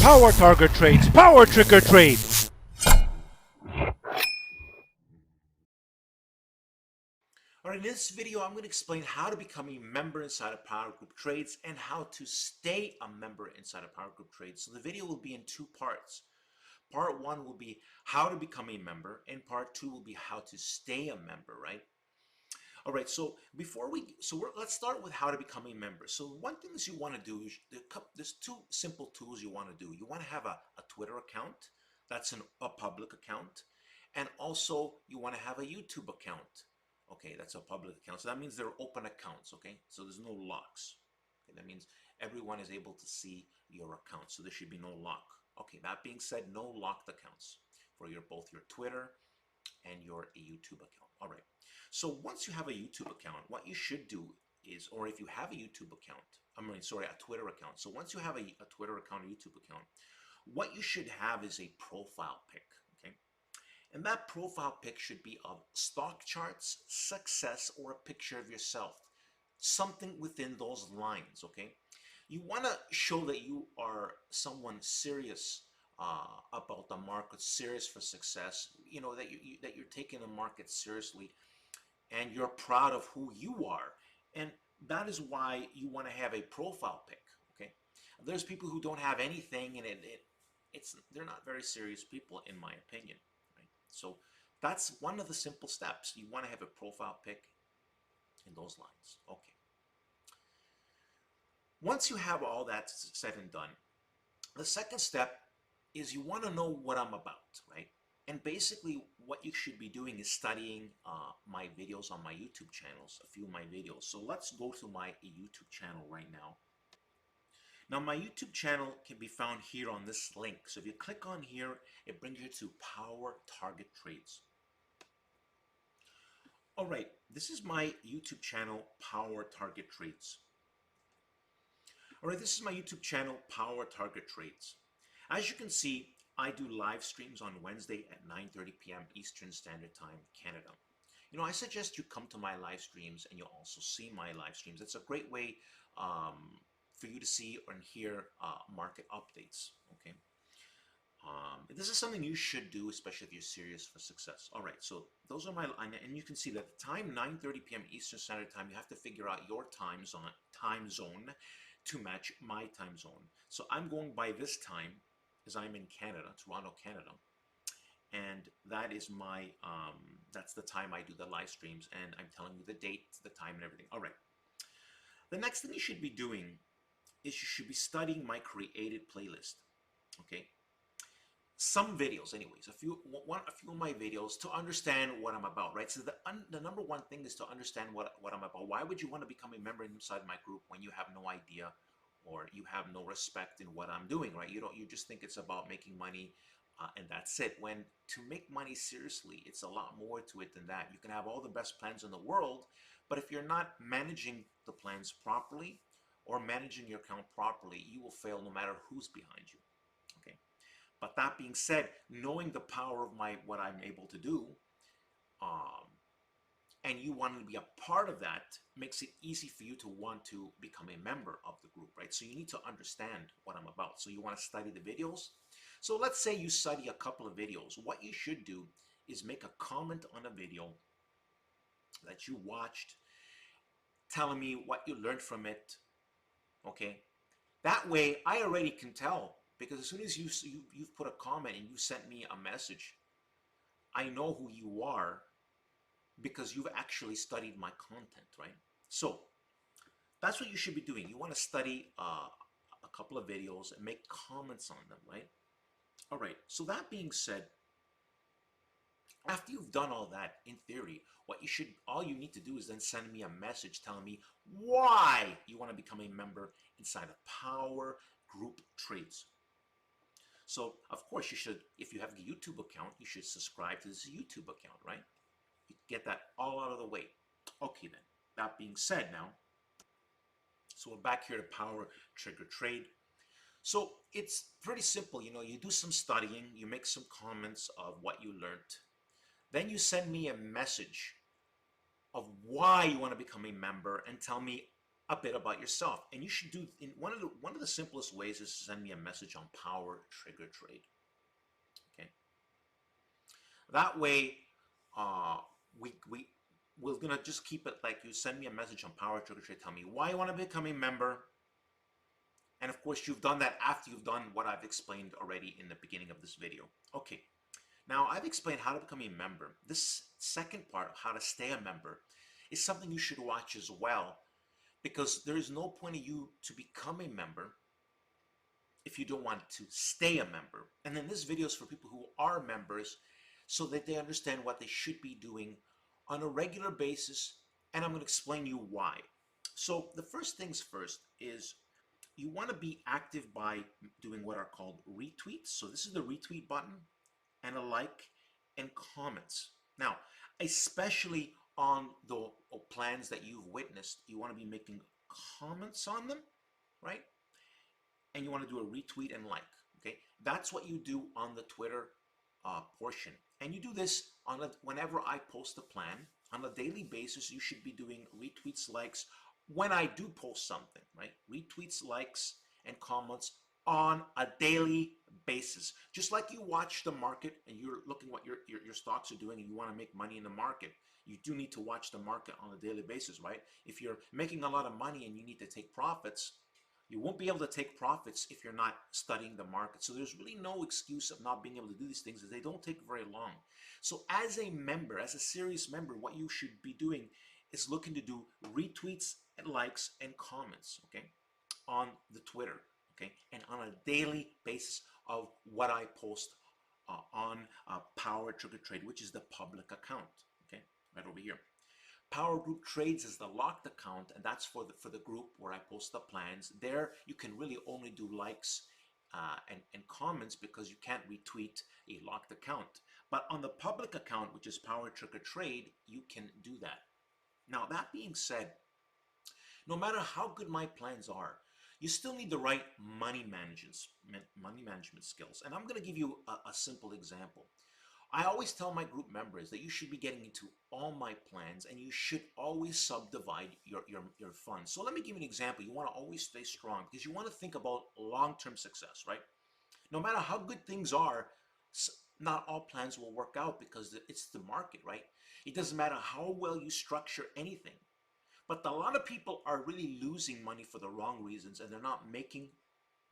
Power Target Trades, Power Trigger Trades. All right, in this video, I'm going to explain how to become a member inside of Power Group Trades and how to stay a member inside of Power Group Trades. So the video will be in two parts. Part one will be how to become a member, and part two will be how to stay a member, right? All right, so let's start with how to become a member. So one thing that you want to do is there's two simple tools you want to do. You want to have a Twitter account, that's a public account, and also you want to have a YouTube account. Okay, that's a public account. So that means they're open accounts, okay? So there's no locks. Okay, that means everyone is able to see your account. So there should be no lock. Okay, that being said, no locked accounts for both your Twitter and your YouTube account. All right. So once you have a YouTube account, what you should do is, or if you have a YouTube account, a Twitter account. So once you have a Twitter account, a YouTube account, what you should have is a profile pic, okay? And that profile pic should be of stock charts, success, or a picture of yourself. Something within those lines, okay? You want to show that you are someone serious about the market, serious for success. You know that you're taking the market seriously, and you're proud of who you are. And that is why you want to have a profile pic. Okay, there's people who don't have anything, and they're not very serious people, in my opinion. Right? So that's one of the simple steps. You want to have a profile pic in those lines. Okay. Once you have all that said and done, the second step is you want to know what I'm about, right? And basically what you should be doing is studying my videos on my YouTube channels, a few of my videos. So let's go to my YouTube channel right now. Now my YouTube channel can be found here on this link. So if you click on here, it brings you to Power Target Trades. All right, this is my YouTube channel, Power Target Trades. All right, this is my YouTube channel, Power Target Trades. As you can see, I do live streams on Wednesday at 9:30 p.m. Eastern Standard Time, Canada. You know, I suggest you come to my live streams and you'll also see my live streams. It's a great way for you to see and hear market updates, okay? This is something you should do, especially if you're serious for success. All right, so those are and you can see that the time, 9:30 p.m. Eastern Standard Time, you have to figure out your time zone to match my time zone. So I'm going by this time, as I'm in Canada, Toronto, Canada, and that is my that's the time I do the live streams, and I'm telling you the date, the time, and everything. All right. The next thing you should be doing is you should be studying my created playlist. Okay. Some videos, anyways, a few of my videos to understand what I'm about, right? So the number one thing is to understand what I'm about. Why would you want to become a member inside my group when you have no idea or you have no respect in what I'm doing, right? You just think it's about making money and that's it. When to make money seriously, it's a lot more to it than that. You can have all the best plans in the world, but if you're not managing the plans properly or managing your account properly, you will fail no matter who's behind you. Okay. But that being said, knowing the power of what I'm able to do, and you want to be a part of that, makes it easy for you to want to become a member of the group, right? So you need to understand what I'm about. So you want to study the videos. So let's say you study a couple of videos. What you should do is make a comment on a video that you watched, telling me what you learned from it, okay? That way, I already can tell, because as soon as you've put a comment and you sent me a message, I know who you are because you've actually studied my content, right? So that's what you should be doing. You want to study a couple of videos and make comments on them, right? All right, so that being said, after you've done all that, in theory, all you need to do is then send me a message telling me why you want to become a member inside of Power Group Trades. So, of course, you should, if you have a YouTube account, you should subscribe to this YouTube account, right? You get that all out of the way. Okay, then. That being said now, so we're back here to Power Trigger Trade. So it's pretty simple. You know, you do some studying, you make some comments of what you learned. Then you send me a message of why you want to become a member and tell me a bit about yourself. And you should do, in one of the simplest ways is to send me a message on Power Trigger Trade. Okay. That way, uh, we're gonna just keep it like you send me a message on Power Trigger Trade, tell me why you want to become a member. And of course, you've done that after you've done what I've explained already in the beginning of this video. Okay, now I've explained how to become a member. This second part, how to stay a member, is something you should watch as well, because there is no point of you to become a member if you don't want to stay a member. And then this video is for people who are members so that they understand what they should be doing on a regular basis, and I'm going to explain you why. So the first things first is you want to be active by doing what are called retweets. So this is the retweet button, and a like, and comments. Now, especially on the plans that you've witnessed, you want to be making comments on them, right? And you want to do a retweet and like, okay? That's what you do on the Twitter portion. And you do this on whenever I post a plan. On a daily basis, you should be doing retweets, likes, when I do post something, right? Retweets, likes, and comments on a daily basis. Just like you watch the market and you're looking what your stocks are doing and you want to make money in the market, you do need to watch the market on a daily basis, right? If you're making a lot of money and you need to take profits, you won't be able to take profits if you're not studying the market. So there's really no excuse of not being able to do these things, as they don't take very long. So as a member, as a serious member, what you should be doing is looking to do retweets and likes and comments, okay, on the Twitter, okay, and on a daily basis of what I post on Power Trigger Trade, which is the public account, okay, right over here. Power Group Trades is the locked account, and that's for the group where I post the plans. There, you can really only do likes and comments because you can't retweet a locked account. But on the public account, which is Power Trigger Trade, you can do that. Now, that being said, no matter how good my plans are, you still need the right money management skills. And I'm going to give you a simple example. I always tell my group members that you should be getting into all my plans, and you should always subdivide your funds. So let me give you an example. You want to always stay strong because you want to think about long-term success, right? No matter how good things are, not all plans will work out because it's the market, right? It doesn't matter how well you structure anything. But a lot of people are really losing money for the wrong reasons, and they're not making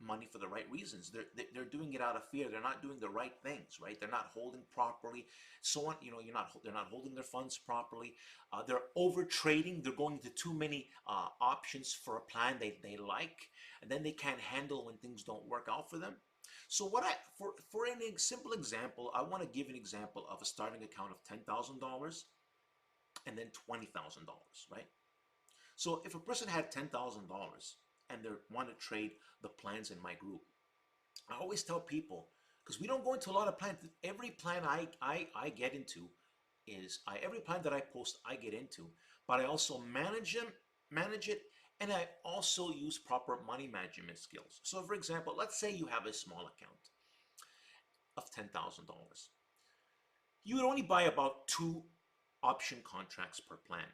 money for the right reasons. They're doing it out of fear. They're not doing the right things, right? They're not holding properly. So on, they're not holding their funds properly. They're over trading. They're going to too many options for a plan they like, and then they can't handle when things don't work out for them. So for a simple example, I want to give an example of a starting account of $10,000 and then $20,000, right? So if a person had $10,000 and they want to trade the plans in my group, I always tell people, because we don't go into a lot of plans, every plan I get into every plan that I post I get into, but I also manage it, and I also use proper money management skills. So for example, let's say you have a small account of $10,000. You would only buy about 2 option contracts per plan.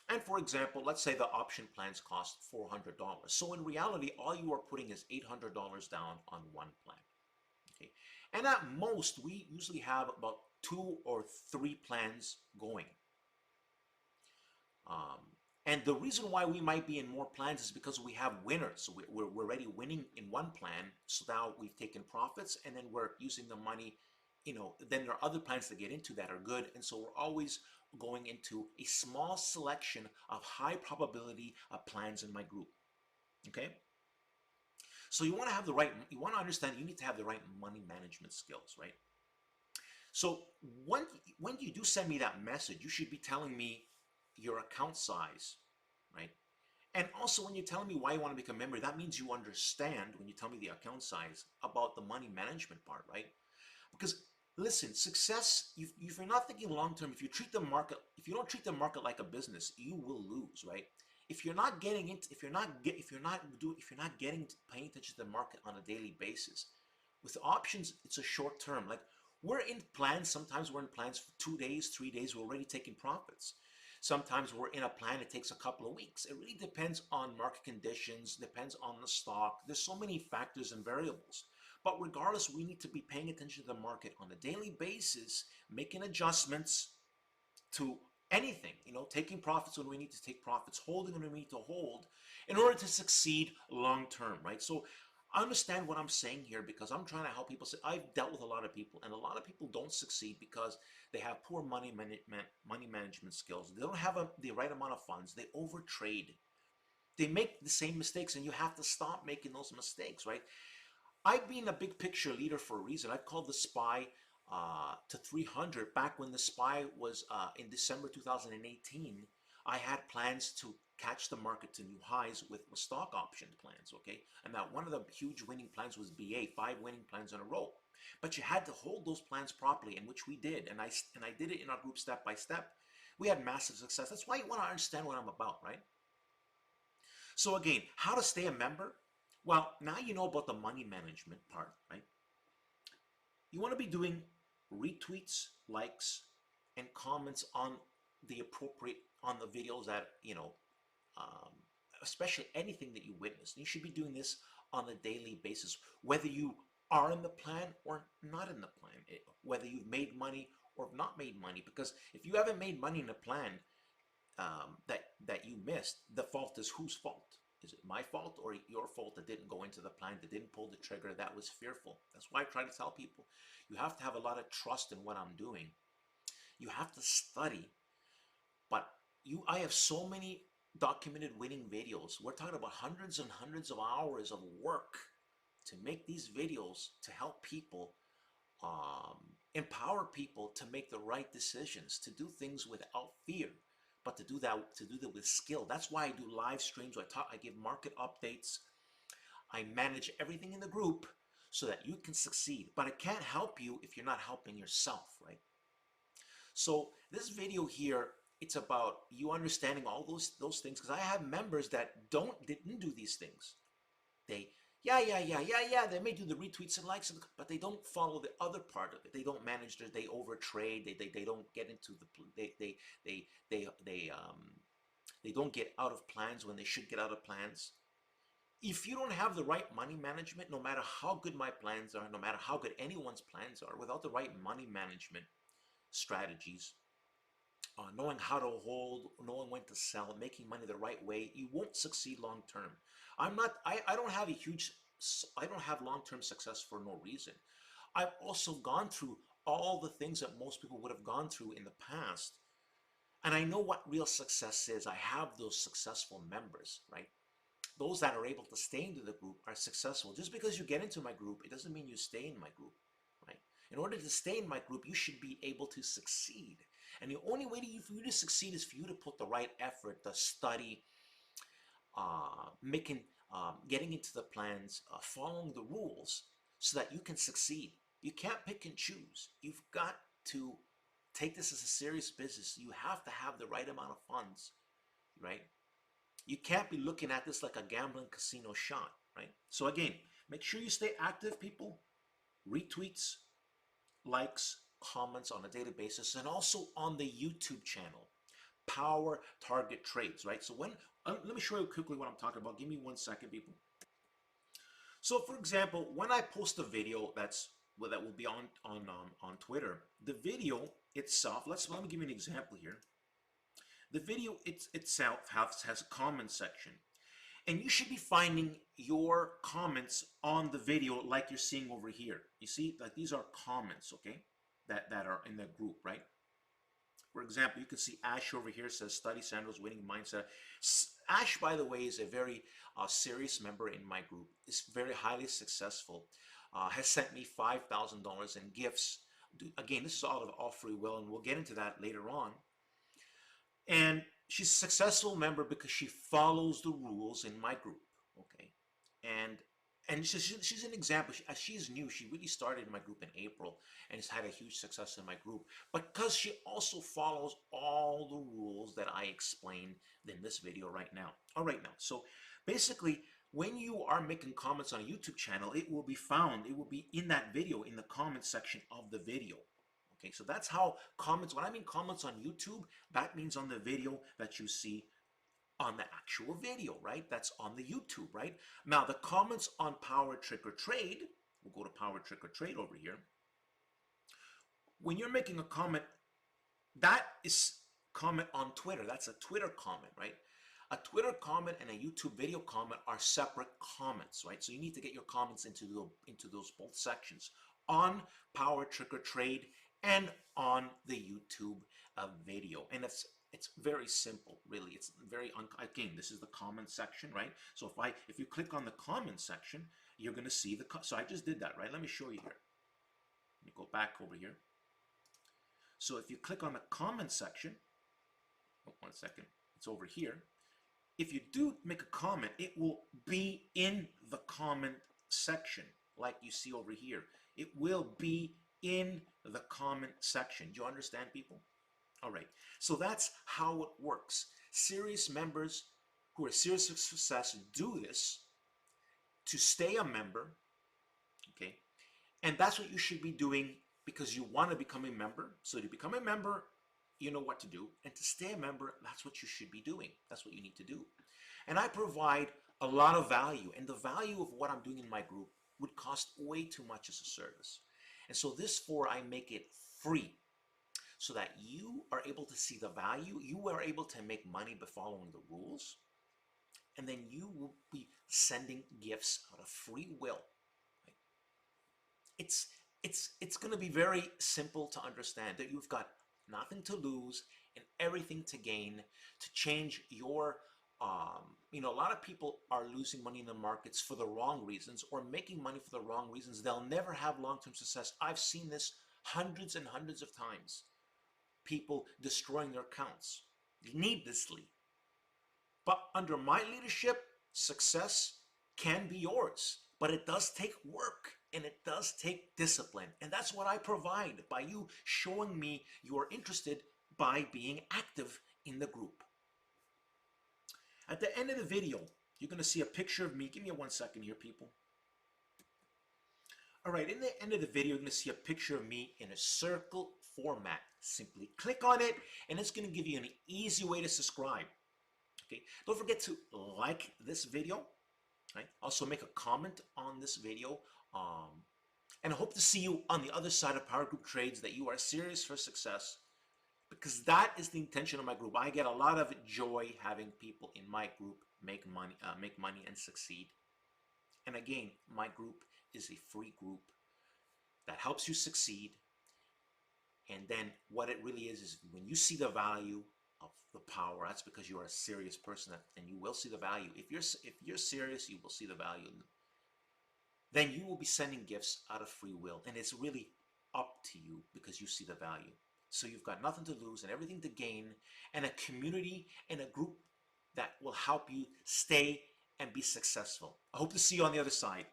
And for example, let's say the option plans cost $400. So in reality, all you are putting is $800 down on one plan. Okay, and at most, we usually have about 2 or 3 plans going. And the reason why we might be in more plans is because we have winners. So we're already winning in one plan, so now we've taken profits, and then we're using the money. Then there are other plans that get into that are good, and so we're always going into a small selection of high probability plans in my group. Okay, so you want to understand, you need to have the right money management skills, right? So when you do send me that message, you should be telling me your account size, right? And also, when you're telling me why you want to become a member, that means you understand, when you tell me the account size, about the money management part, right? Because listen, success, if you're not thinking long term, if you don't treat the market like a business, you will lose, right? If you're not paying attention to the market on a daily basis, with options, it's a short term. Like, sometimes we're in plans for 2 days, 3 days, we're already taking profits. Sometimes we're in a plan, it takes a couple of weeks. It really depends on market conditions, depends on the stock. There's so many factors and variables. But regardless, we need to be paying attention to the market on a daily basis, making adjustments to anything, taking profits when we need to take profits, holding when we need to hold in order to succeed long term, right? So understand what I'm saying here, because I'm trying to help people. I've dealt with a lot of people, and a lot of people don't succeed because they have poor money management skills. They don't have the right amount of funds. They overtrade. They make the same mistakes, and you have to stop making those mistakes, right? I've been a big picture leader for a reason. I called the SPY to 300 back when the SPY was in December 2018. I had plans to catch the market to new highs with stock option plans, okay? And that one of the huge winning plans was BA, 5 winning plans in a row. But you had to hold those plans properly, and which we did. And I did it in our group step by step. We had massive success. That's why you want to understand what I'm about, right? So again, how to stay a member? Well, now you know about the money management part, right? You want to be doing retweets, likes, and comments on the videos that, especially anything that you witness. You should be doing this on a daily basis, whether you are in the plan or not in the plan, whether you've made money or not made money. Because if you haven't made money in a plan that you missed, the fault is whose fault? Is it my fault or your fault that didn't go into the plan, that didn't pull the trigger, that was fearful? That's why I try to tell people, you have to have a lot of trust in what I'm doing. You have to study. But I have so many documented winning videos. We're talking about hundreds and hundreds of hours of work to make these videos to help people, empower people to make the right decisions, to do things without fear, but to do that with skill. That's why I do live streams. I give market updates. I manage everything in the group so that you can succeed. But I can't help you if you're not helping yourself, right? So this video here, it's about you understanding all those things, because I have members that didn't do these things. They they may do the retweets and likes, but they don't follow the other part of it. They don't manage they overtrade. They don't get into they don't get out of plans when they should get out of plans. If you don't have the right money management, no matter how good my plans are, no matter how good anyone's plans are, without the right money management strategies, knowing how to hold, knowing when to sell, making money the right way, you won't succeed long term. I don't have long-term success for no reason. I've also gone through all the things that most people would have gone through in the past, and I know what real success is. I have those successful members, right? Those that are able to stay into the group are successful. Just because you get into my group, it doesn't mean you stay in my group, right? In order to stay in my group, you should be able to succeed. And the only way for you to succeed is for you to put the right effort, to study, getting into the plans, following the rules so that you can succeed. You can't pick and choose. You've got to take this as a serious business. You have to have the right amount of funds, right? You can't be looking at this like a gambling casino shot, right? So again, make sure you stay active, people. Retweets, likes, comments on a daily basis, and also on the YouTube channel, Power Target Trades, right? So let me show you quickly what I'm talking about. Give me 1 second, people. So for example, when I post a video that will be on Twitter, the video itself, let me give you an example here. The video itself has a comment section, and you should be finding your comments on the video like you're seeing over here. You see, like these are comments, okay, that are in the group, right? For example, you can see Ash over here says, study Sandro's winning mindset. Ash, by the way, is a very serious member in my group. Is very highly successful. Has sent me $5,000 in gifts. Again, this is all of all free will, and we'll get into that later on. And she's a successful member because she follows the rules in my group, okay? And she's an example. She's new. She really started in my group in April and has had a huge success in my group. But because she also follows all the rules that I explained in this video right now. All right, now. So basically, when you are making comments on a YouTube channel, it will be found. It will be in that video, in the comment section of the video, Okay, so that's how comments, when I mean comments on YouTube, that means on the video that you see on the actual video, right? That's on the YouTube, right? Now, the comments on Power Trick or Trade, we'll go to Power Trick or Trade over here. When you're making a comment, that is comment on Twitter. That's a Twitter comment, right? A Twitter comment and a YouTube video comment are separate comments, right? So you need to get your comments into those both sections on Power Trick or Trade and on the YouTube video. And it's very simple, really. It's very, again, this is the comment section, right? So if you click on the comment section, you're going to see so I just did that, right? Let me show you here. Let me go back over here. So if you click on the comment section, oh, 1 second, it's over here. If you do make a comment, it will be in the comment section, like you see over here. It will be in the comment section. Do you understand, people? All right. So that's how it works. Serious members who are serious for success do this to stay a member, okay? And that's what you should be doing because you want to become a member. So to become a member, you know what to do. And to stay a member, that's what you should be doing. That's what you need to do. And I provide a lot of value. And the value of what I'm doing in my group would cost way too much as a service. And so I make it free so that you are able to see the value. You are able to make money by following the rules. And then you will be sending gifts out of free will. Right? It's going to be very simple to understand that you've got nothing to lose and everything to gain to change your a lot of people are losing money in the markets for the wrong reasons or making money for the wrong reasons. They'll never have long-term success. I've seen this hundreds and hundreds of times. People destroying their accounts needlessly. But under my leadership, success can be yours. But it does take work and it does take discipline. And that's what I provide by you showing me you are interested by being active in the group. At the end of the video, you're going to see a picture of me. Give me 1 second here, people. All right, in the end of the video, you're going to see a picture of me in a circle format. Simply click on it, and it's going to give you an easy way to subscribe. Okay, don't forget to like this video. Right? Also, make a comment on this video. And I hope to see you on the other side of Power Group Trades, that you are serious for success. Because that is the intention of my group. I get a lot of joy having people in my group make money and succeed. And again, my group is a free group that helps you succeed. And then what it really is when you see the value of the power, that's because you're a serious person, and you will see the value. If you're serious, you will see the value. Then you will be sending gifts out of free will, and it's really up to you because you see the value. So you've got nothing to lose and everything to gain, and a community and a group that will help you stay and be successful. I hope to see you on the other side.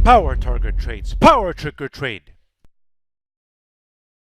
Power Target Trades, Power Trick or Trade.